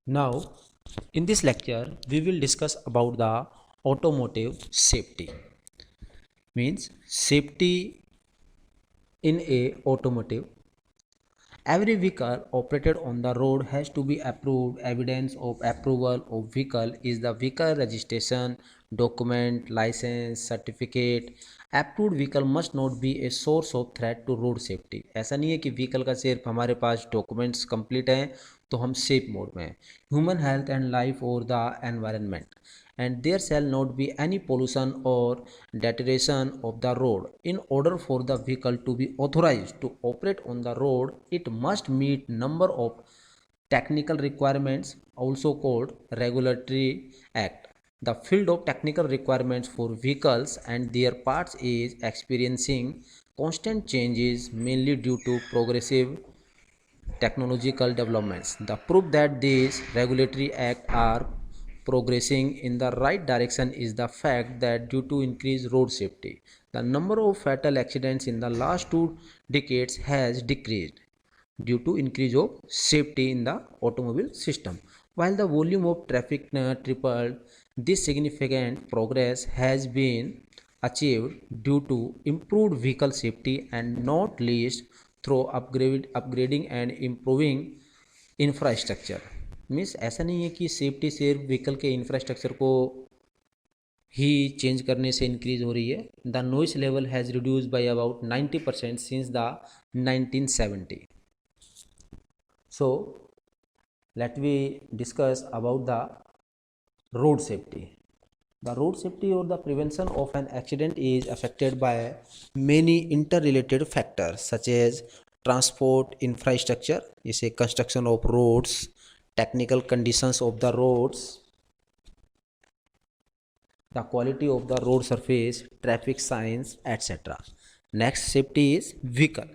Now, in this lecture, we will discuss about the automotive safety. Means safety in a automotive. Every vehicle operated on the road has to be approved. Evidence of approval of vehicle is the vehicle registration document, license, certificate. Approved vehicle must not be a source of threat to road safety. ऐसा नहीं है कि vehicle का सिर्फ हमारे पास documents complete हैं तो हम सेफ मोड में हैं. ह्यूमन हेल्थ एंड लाइफ और the environment, and there shall not be any pollution or deterioration of the road. In order for the vehicle to be authorized to operate on the road, it must meet number of technical requirements, also called regulatory act. The field of technical requirements for vehicles and their parts is experiencing constant changes, mainly due to progressive technological developments. The proof that these regulatory acts are progressing in the right direction is the fact that due to increased road safety, the number of fatal accidents in the last 2 decades has decreased due to increase of safety in the automobile system. While the volume of traffic tripled, this significant progress has been achieved due to improved vehicle safety and not least through upgrading and improving infrastructure. Means ऐसा नहीं है कि safety सिर्फ vehicle के infrastructure को ही change करने से increase हो रही है. The noise level has reduce by about 90% since the 1970. So let we discuss about the road safety. The road safety or the prevention of an accident is affected by many interrelated factors such as transport infrastructure, जैसे construction of roads, technical conditions of the roads, the quality of the road surface, traffic signs, etc. Next, safety is vehicle.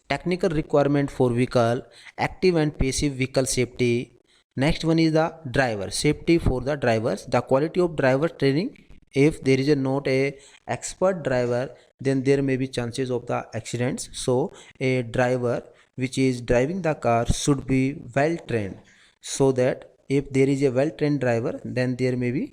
Technical requirement for vehicle, active and passive vehicle safety. Next one is the driver safety for the drivers. The quality of driver training. If there is not a expert driver, then there may be chances of the accidents. So a driver which is driving the car should be well trained, so that if there is a well trained driver, then there may be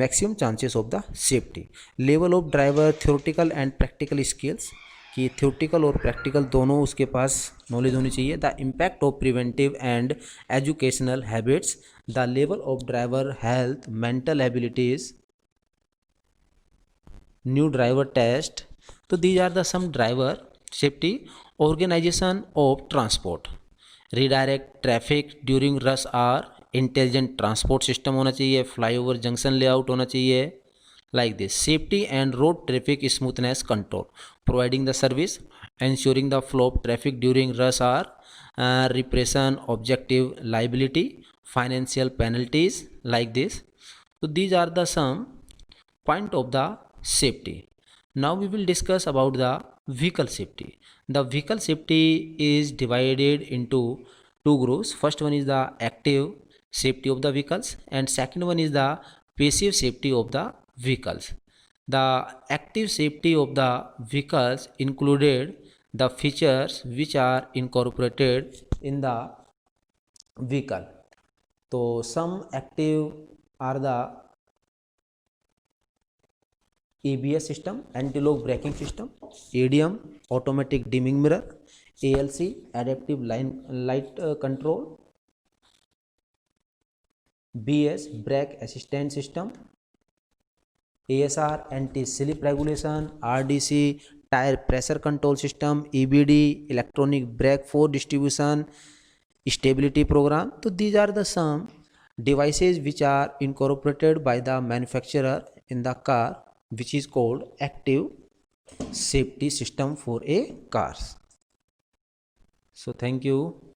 maximum chances of the safety. Level of driver theoretical and practical skills, कि theoretical और practical दोनों उसके पास knowledge होनी चाहिए. The impact of preventive and educational habits, the level of driver health, mental abilities, new driver test. So these are the some driver safety. Organization of transport, redirect traffic during rush hour, intelligent transport system होना चाहिए, flyover junction layout होना चाहिए. Like this safety and road traffic smoothness control, providing the service, ensuring the flow of traffic during rush hour, repression objective liability, financial penalties, like this. So these are the some point of the safety. Now we will discuss about the vehicle safety. The vehicle safety is divided into two groups. First one is the active safety of the vehicles and second one is the passive safety of the vehicles. The active safety of the vehicles included the features which are incorporated in the vehicle. So some active are the ABS system, anti-lock braking system, ADM, automatic dimming mirror, ALC, adaptive light control, BS, brake assistance system, ASR, anti-slip regulation, RDC, tire pressure control system, EBD, electronic brake force distribution, stability program. So these are the some devices which are incorporated by the manufacturer in the car, which is called active safety system for a cars. So thank you.